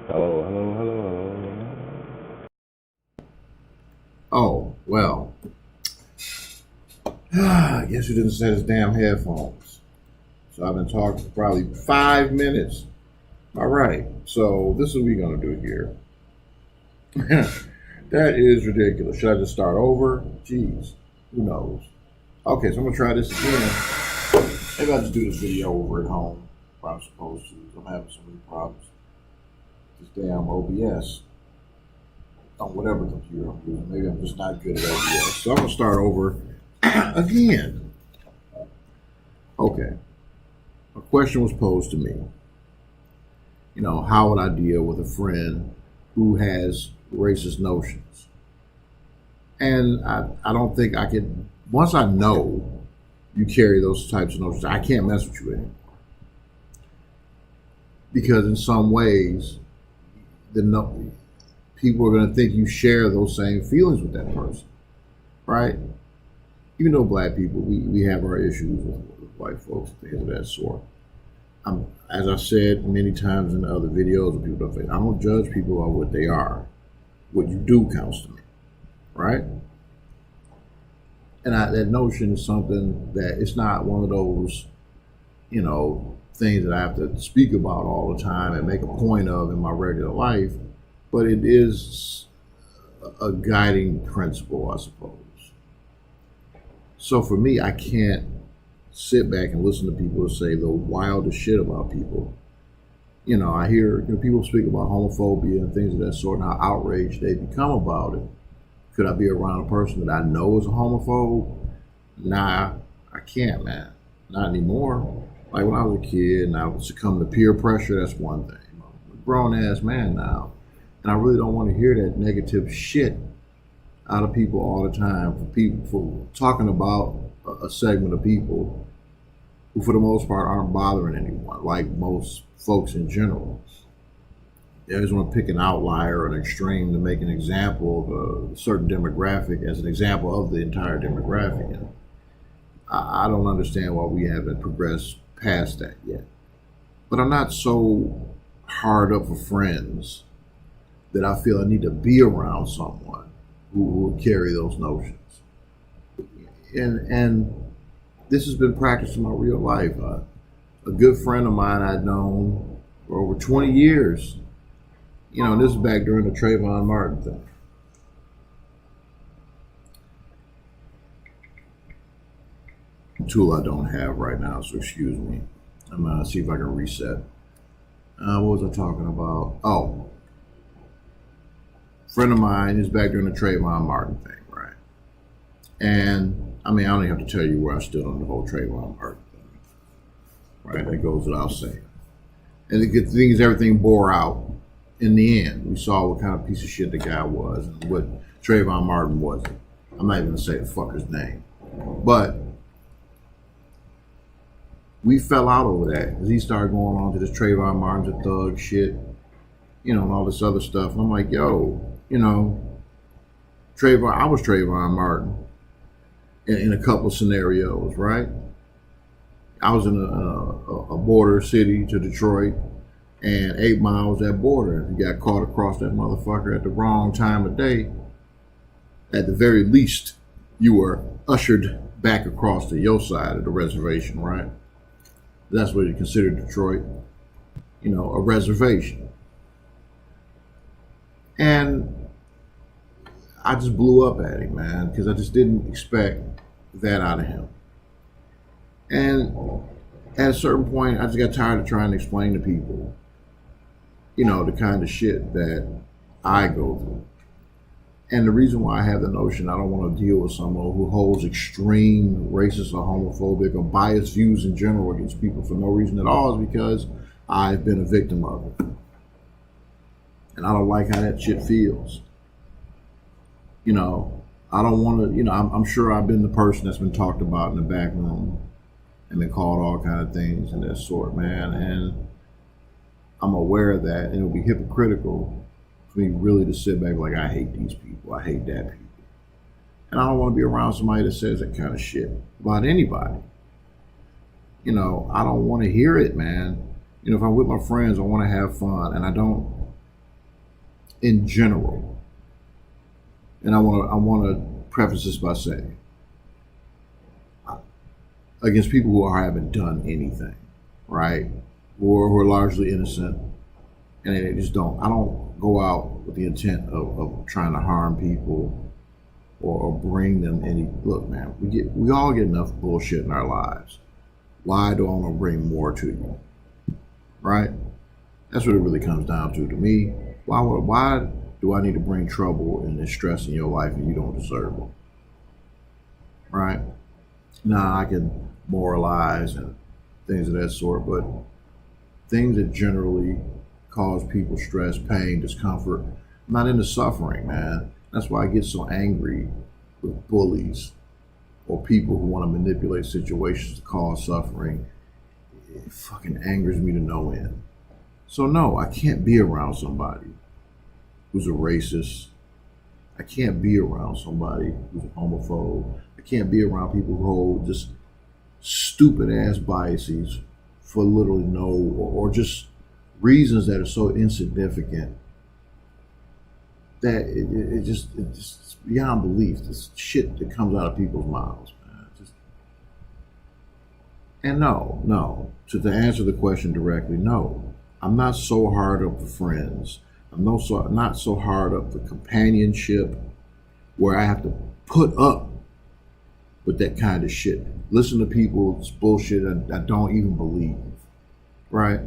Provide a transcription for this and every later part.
Hello, hello, hello, hello. Oh, well, I guess you didn't set his damn headphones. So I've been talking for probably 5 minutes. All right, so this is what we're going to do here. That is ridiculous. Should I just start over? Jeez, who knows? Okay, so I'm going to try this again. Maybe I'll just do this video over at home. I'm supposed to. I'm having so many problems. This damn OBS on whatever computer I'm using. Maybe I'm just not good at OBS. So I'm going to start over again. Okay. A question was posed to me. How would I deal with a friend who has racist notions? And I don't think I could, once I know you carry those types of notions, I can't mess with you anymore. Because in some ways, people are going to think you share those same feelings with that person, right? Even though black people, we have our issues with white folks, things of that sort. As I said many times in other videos, people don't think, I don't judge people on what they are. What you do counts to me, right? And that notion is something that it's not one of those, things that I have to speak about all the time and make a point of in my regular life, but it is a guiding principle, I suppose. So for me, I can't sit back and listen to people say the wildest shit about people. I hear people speak about homophobia and things of that sort and how outraged they become about it. Could I be around a person that I know is a homophobe? Nah, I can't, man. Not anymore. Like when I was a kid and I would succumb to peer pressure, that's one thing. I'm a grown ass man now. And I really don't want to hear that negative shit out of people all the time for talking about a segment of people who for the most part aren't bothering anyone, like most folks in general. They always want to pick an outlier or an extreme to make an example of a certain demographic as an example of the entire demographic. And I don't understand why we haven't progressed past that yet. But I'm not so hard up for friends that I feel I need to be around someone who will carry those notions. And this has been practiced in my real life. A good friend of mine I'd known for over 20 years. This is back during the Trayvon Martin thing. Tool I don't have right now, so excuse me. I'm gonna see if I can reset. What was I talking about? Oh, friend of mine is back during the Trayvon Martin thing, right? And I don't even have to tell you where I stood on the whole Trayvon Martin thing, right? That goes without saying. And the good thing is everything bore out in the end. We saw what kind of piece of shit the guy was and what Trayvon Martin wasn't. I'm not even gonna say the fucker's name, but we fell out over that because he started going on to this Trayvon Martin's a thug shit, and all this other stuff. And I'm like, yo, Trayvon, I was Trayvon Martin in a couple of scenarios, right? I was in a border city to Detroit, and 8 miles that border. If you got caught across that motherfucker at the wrong time of day, at the very least, you were ushered back across to your side of the reservation, right? That's what you consider Detroit, a reservation. And I just blew up at him, man, because I just didn't expect that out of him. And at a certain point, I just got tired of trying to explain to people, the kind of shit that I go through. And the reason why I have the notion I don't want to deal with someone who holds extreme racist or homophobic or biased views in general against people for no reason at all is because I've been a victim of it. And I don't like how that shit feels. I don't want to, I'm sure I've been the person that's been talked about in the back room and been called all kind of things and that sort, man. And I'm aware of that, and it'll be hypocritical for me really to sit back like I hate these people, I hate that people. And I don't want to be around somebody that says that kind of shit about anybody. I don't want to hear it, man. If I'm with my friends, I want to have fun, and I don't in general. And I want to preface this by saying, against people who haven't done anything, right? Or who are largely innocent, and they just don't. I don't go out with the intent of trying to harm people or bring them any. Look, man, we all get enough bullshit in our lives. Why do I want to bring more to you? Right? That's what it really comes down to me. Why do I need to bring trouble and stress in your life and you don't deserve it? Right? Now I can moralize and things of that sort, but things that generally cause people stress, pain, discomfort, I'm not into suffering, man. That's why I get so angry with bullies or people who want to manipulate situations to cause suffering. It fucking angers me to no end. So no, I can't be around somebody who's a racist. I can't be around somebody who's a homophobe. I can't be around people who hold just stupid ass biases for literally no or just reasons that are so insignificant that it's just beyond belief. This shit that comes out of people's mouths, man. And no. To answer the question directly, no. I'm not so hard up for friends. I'm not so hard up for companionship where I have to put up with that kind of shit. Listen to people's bullshit I don't even believe, right?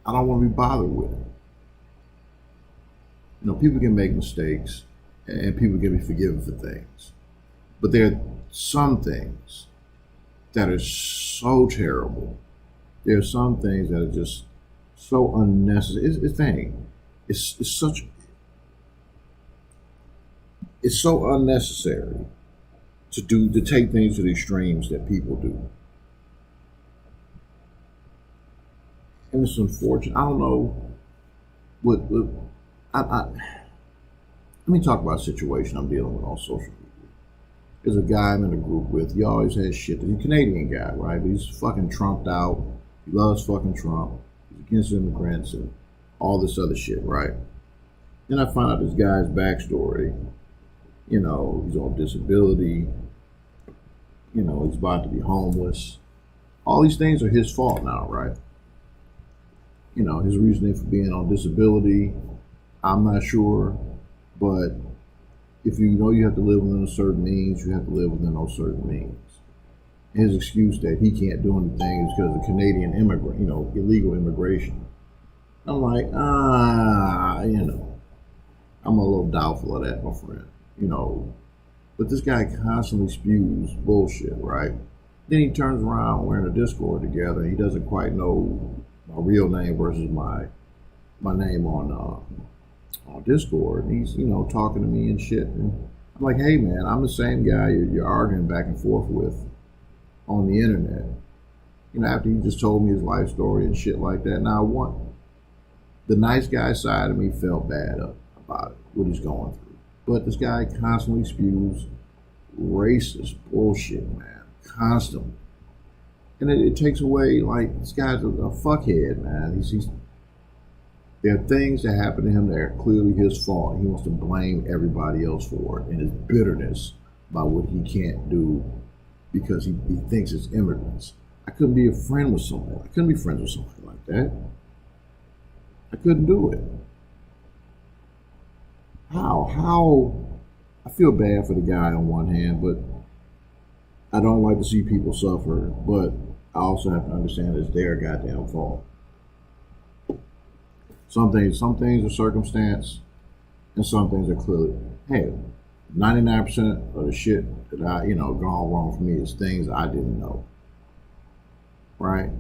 I don't want to be bothered with it. You know, people can make mistakes and people can be forgiven for things. But there are some things that are so terrible. There are some things that are just so unnecessary. It's so unnecessary to take things to the extremes that people do. And it's unfortunate. I don't know let me talk about a situation I'm dealing with on social media. There's a guy I'm in a group with. He always has shit. He's a Canadian guy, right? But he's fucking Trumped out. He loves fucking Trump. He's against immigrants and all this other shit, right? Then I find out this guy's backstory. You know, he's on disability. You know, he's about to be homeless. All these things are his fault now, right? You know, his reasoning for being on disability, I'm not sure. But if you know you have to live within a certain means, you have to live within those certain means. His excuse that he can't do anything is because of Canadian immigrant, you know, illegal immigration. I'm like, you know, I'm a little doubtful of that, my friend. You know, but this guy constantly spews bullshit, right? Then he turns around, we're in a Discord together, and he doesn't quite know my real name versus my name on Discord. And he's, you know, talking to me and shit. And I'm like, hey man, I'm the same guy you're arguing back and forth with on the internet. You know, after he just told me his life story and shit like that. Now, the nice guy side of me felt bad about it, what he's going through. But this guy constantly spews racist bullshit, man. Constantly. And it takes away, like, this guy's a fuckhead, man. There are things that happen to him that are clearly his fault. He wants to blame everybody else for it. And his bitterness about what he can't do because he thinks it's immigrants. I couldn't be a friend with somebody. I couldn't be friends with somebody like that. I couldn't do it. How? I feel bad for the guy on one hand, but I don't like to see people suffer, but I also have to understand it's their goddamn fault. Some things are circumstance, and some things are clearly, hey, 99% of the shit that gone wrong for me is things I didn't know. Right?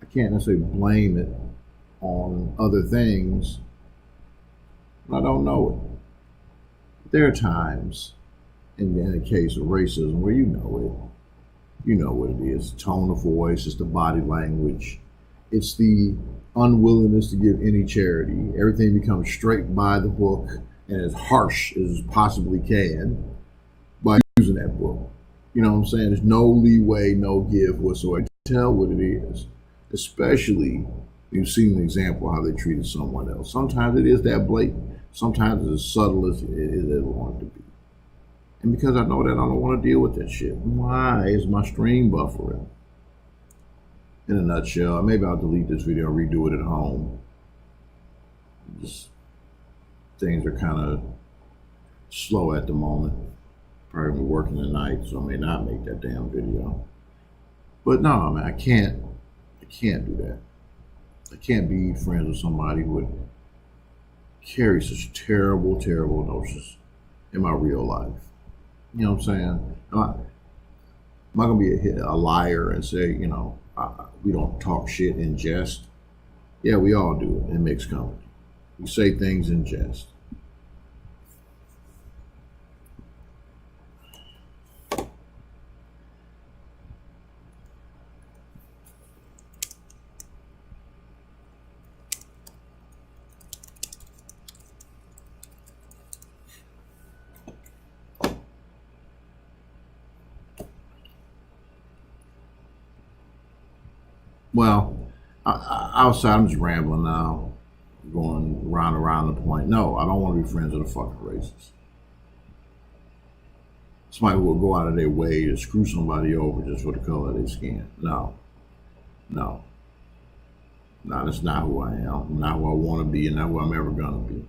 I can't necessarily blame it on other things when I don't know it. There are times in the case of racism where you know it. You know what it is. Tone of voice, it's the body language. It's the unwillingness to give any charity. Everything becomes straight by the book and as harsh as possibly can by using that book. You know what I'm saying? There's no leeway, no give whatsoever. Tell what it is. Especially You've seen an example of how they treated someone else. Sometimes it is that blatant. Sometimes it's as subtle as it wants to be. And because I know that, I don't want to deal with that shit. Why is my stream buffering? In a nutshell, maybe I'll delete this video and redo it at home. Just things are kind of slow at the moment. Probably working tonight, so I may not make that damn video. But no, man, I can't do that. I can't be friends with somebody who would carry such terrible, terrible notions in my real life. You know what I'm saying? Am I gonna be a liar and say, you know, we don't talk shit in jest? Yeah, we all do it in mixed company. We say things in jest. Well, outside, I'm just rambling now, going around the point. No, I don't want to be friends with a fucking racist. Somebody who will go out of their way to screw somebody over just for the color of their skin. No, that's not who I am. Not who I want to be, and not who I'm ever gonna be.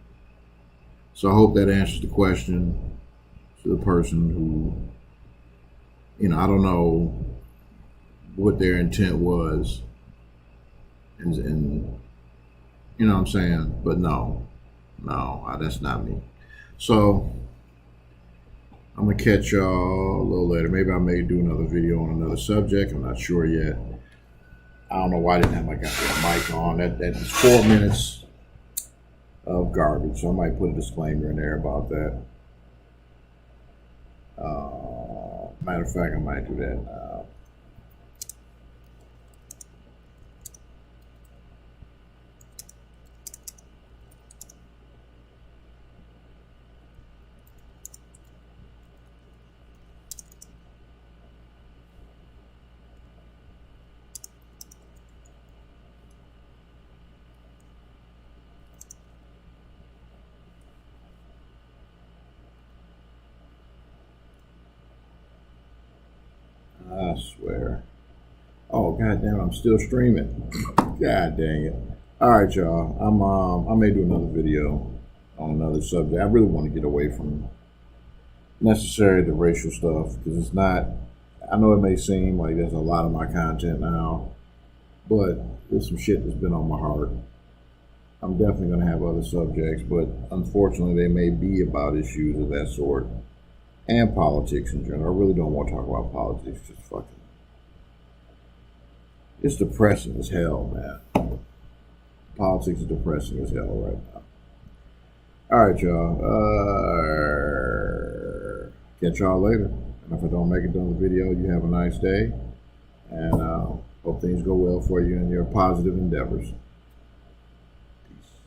So I hope that answers the question to the person who, you know, I don't know what their intent was. And you know what I'm saying? But no, that's not me. So I'm gonna catch y'all a little later. Maybe I may do another video on another subject. I'm not sure yet. I don't know why I didn't have my goddamn mic on. That's 4 minutes of garbage. So I might put a disclaimer in there about that. Matter of fact, I might do that now. I swear. Oh, goddamn, I'm still streaming. God dang it. All right, y'all. I may do another video on another subject. I really want to get away from necessarily the racial stuff because it's not, I know it may seem like there's a lot of my content now, but there's some shit that's been on my heart. I'm definitely going to have other subjects, but unfortunately they may be about issues of that sort. And politics in general. I really don't want to talk about politics. Just fucking. It's depressing as hell, man. Politics is depressing as hell right now. All right, y'all. Catch y'all later. And if I don't make it done the video, you have a nice day. And hope things go well for you in your positive endeavors.